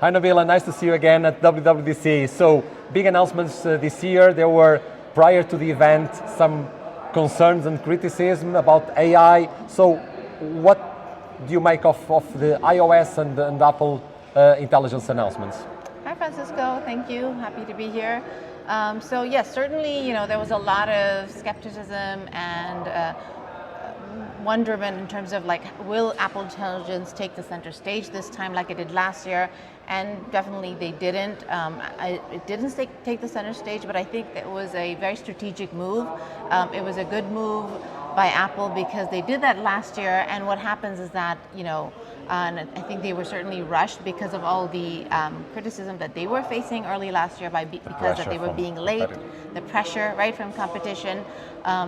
Hi Nabila, nice to see you again at WWDC. So, big announcements this year. There were, prior to the event, some concerns and criticism about AI. So, what do you make of the iOS and Apple intelligence announcements? Hi Francisco, thank you. Happy to be here. So yes, certainly, there was a lot of skepticism and wonderment in terms of will Apple Intelligence take the center stage this time like it did last year? And definitely they didn't. It didn't take the center stage, but I think it was a very strategic move. It was a good move by Apple because they did that last year, and what happens is that, and I think they were certainly rushed because of all the criticism that they were facing early last year because that they were being late, the pressure, right, from competition.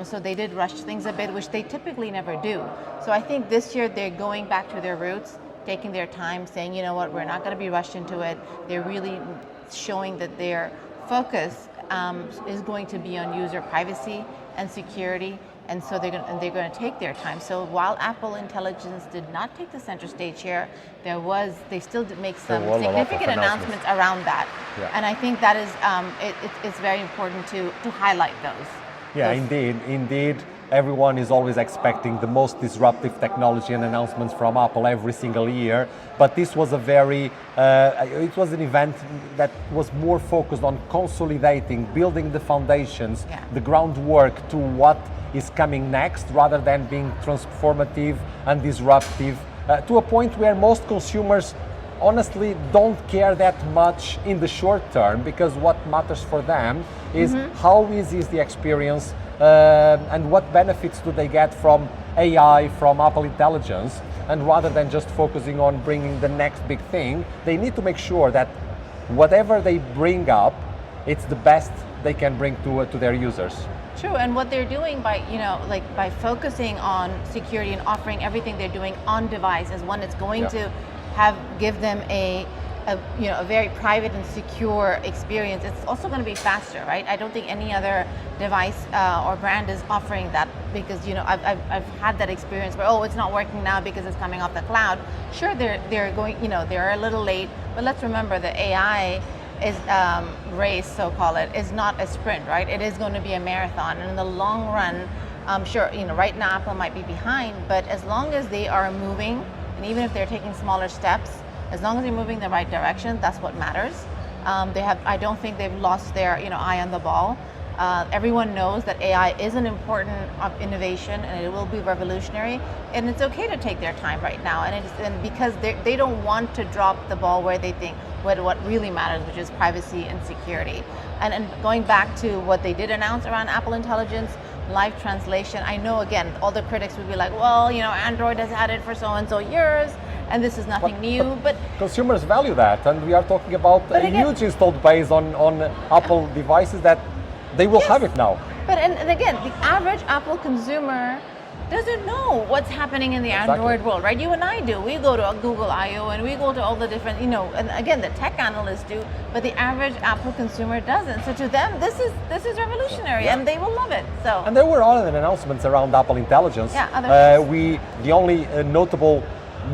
So they did rush things a bit, which they typically never do. So I think this year they're going back to their roots, taking their time, saying, you know what, we're not going to be rushed into it. They're really showing that their focus is going to be on user privacy and security. And so they're going to take their time. So while Apple Intelligence did not take the center stage here, they still did make some significant announcements around that. Yeah. And I think that is it's very important to highlight those. Yeah, indeed. Everyone is always expecting the most disruptive technology and announcements from Apple every single year. But this was it was an event that was more focused on consolidating, building the foundations, the groundwork to what is coming next, rather than being transformative and disruptive to a point where most consumers honestly don't care that much in the short term, because what matters for them is how easy is the experience and what benefits do they get from AI, from Apple Intelligence. And rather than just focusing on bringing the next big thing, they need to make sure that whatever they bring up, it's the best they can bring to their users. True, and what they're doing by focusing on security and offering everything they're doing on device is one, it's going to give them a very private and secure experience. It's also going to be faster, right? I don't think any other device or brand is offering that, because I've had that experience where it's not working now because it's coming off the cloud. Sure, they're going, they're a little late, but let's remember the AI is race, so call it, is not a sprint, right? It is going to be a marathon, and in the long run, sure, right now Apple might be behind, but as long as they are moving, and even if they're taking smaller steps, as long as they're moving in the right direction, that's what matters. I don't think they've lost their eye on the ball. Everyone knows that AI is an important innovation, and it will be revolutionary, and it's okay to take their time right now, and because they don't want to drop the ball where they think what really matters, which is privacy and security. And going back to what they did announce around Apple Intelligence, live translation, I know again all the critics would be like, well, Android has had it for so and so years, and this is nothing new, but consumers value that, and we are talking about a huge installed base on Apple devices that they will have it now. But and again, the average Apple consumer doesn't know what's happening in the Android world, right? You and I do. We go to Google I/O and we go to all the different, and again, the tech analysts do, but the average Apple consumer doesn't. So to them, this is revolutionary, and they will love it. So. And there were other announcements around Apple Intelligence. The only notable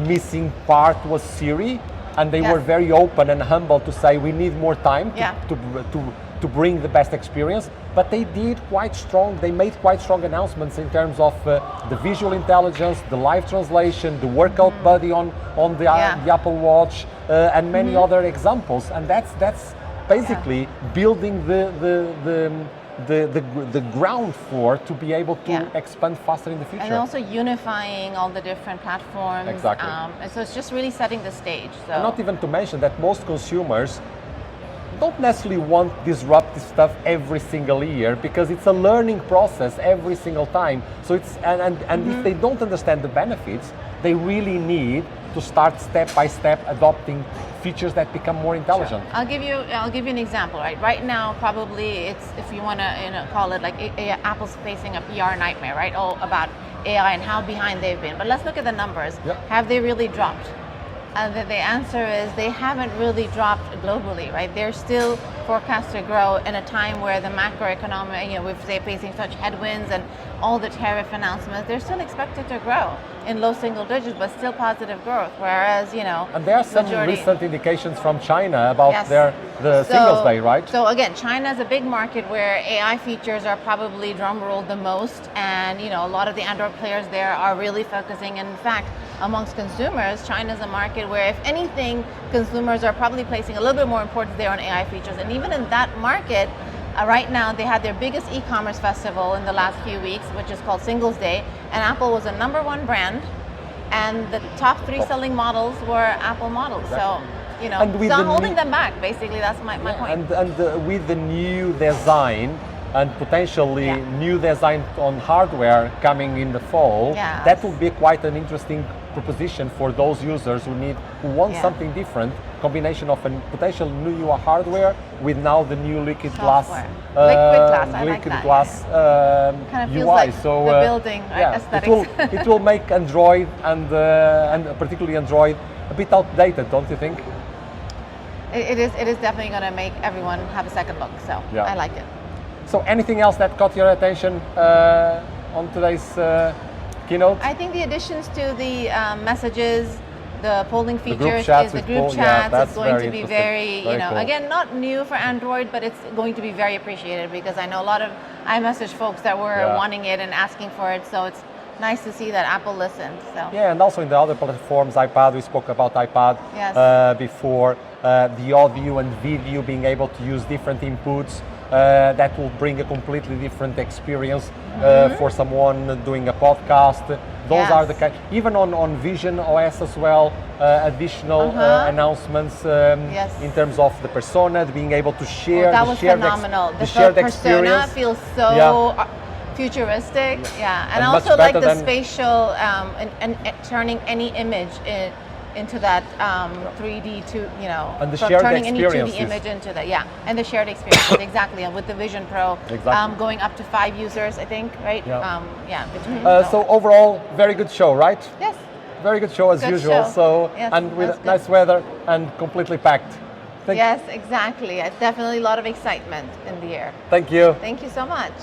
missing part was Siri, and they were very open and humble to say we need more time to bring the best experience. But they made quite strong announcements in terms of the visual intelligence, the live translation, the workout buddy on the Apple Watch, and many other examples. And that's basically building the ground floor to be able to expand faster in the future. And also unifying all the different platforms. Exactly. And so it's just really setting the stage. So. And not even to mention that most consumers don't necessarily want disruptive stuff every single year, because it's a learning process every single time. So it's and if they don't understand the benefits, they really need to start step by step adopting features that become more intelligent. Sure. I'll give you an example. Right now, probably it's, if you want to call it Apple's facing a PR nightmare, right? All about AI and how behind they've been. But let's look at the numbers. Have they really dropped? the answer is they haven't really dropped globally, right? They're still forecast to grow in a time where the macroeconomic, if they're facing such headwinds and all the tariff announcements, they're still expected to grow in low single digits, but still positive growth. Whereas, and there are some recent indications from China about the Singles Day, right? So again, China is a big market where AI features are probably drum rolled the most, and a lot of the Android players there are really focusing. In fact, amongst consumers, China is a market where, if anything, consumers are probably placing a little bit more importance there on AI features. And even in that market, right now they had their biggest e-commerce festival in the last few weeks, which is called Singles Day, and Apple was a #1 brand, and the top 3 selling models were Apple models. Exactly. So, it's not holding them back. Basically, that's my point. And with the new design and potentially new design on hardware coming in the fall, that will be quite an interesting proposition for those users who want something different, combination of a potential new hardware with now the new liquid glass, kind of feels UI. like so the building aesthetics. it will make Android and particularly Android a bit outdated, don't you think? It is definitely going to make everyone have a second look. So I like it. So anything else that caught your attention on today's keynote? I think the additions to the messages, the polling features, the group chats is going to be very cool. Again, not new for Android, but it's going to be very appreciated, because I know a lot of iMessage folks that were wanting it and asking for it. So it's nice to see that Apple listened. So and also in the other platforms, iPad, we spoke about iPad before, the audio and video, being able to use different inputs. That will bring a completely different experience for someone doing a podcast. Those are the kind, even on Vision OS as well, additional announcements in terms of the persona, being able to share. That was phenomenal. The shared persona experience feels so futuristic. And I also like the spatial and turning any image into that 3D and the shared turning any 2D experiences. image into that, and the shared experience, exactly. And with the Vision Pro, going up to 5 users, I think, right? So overall, very good show, right? Yes. Very good show as usual. Show. So and with nice weather and completely packed. Yes, exactly. Definitely a lot of excitement in the air. Thank you. Thank you so much.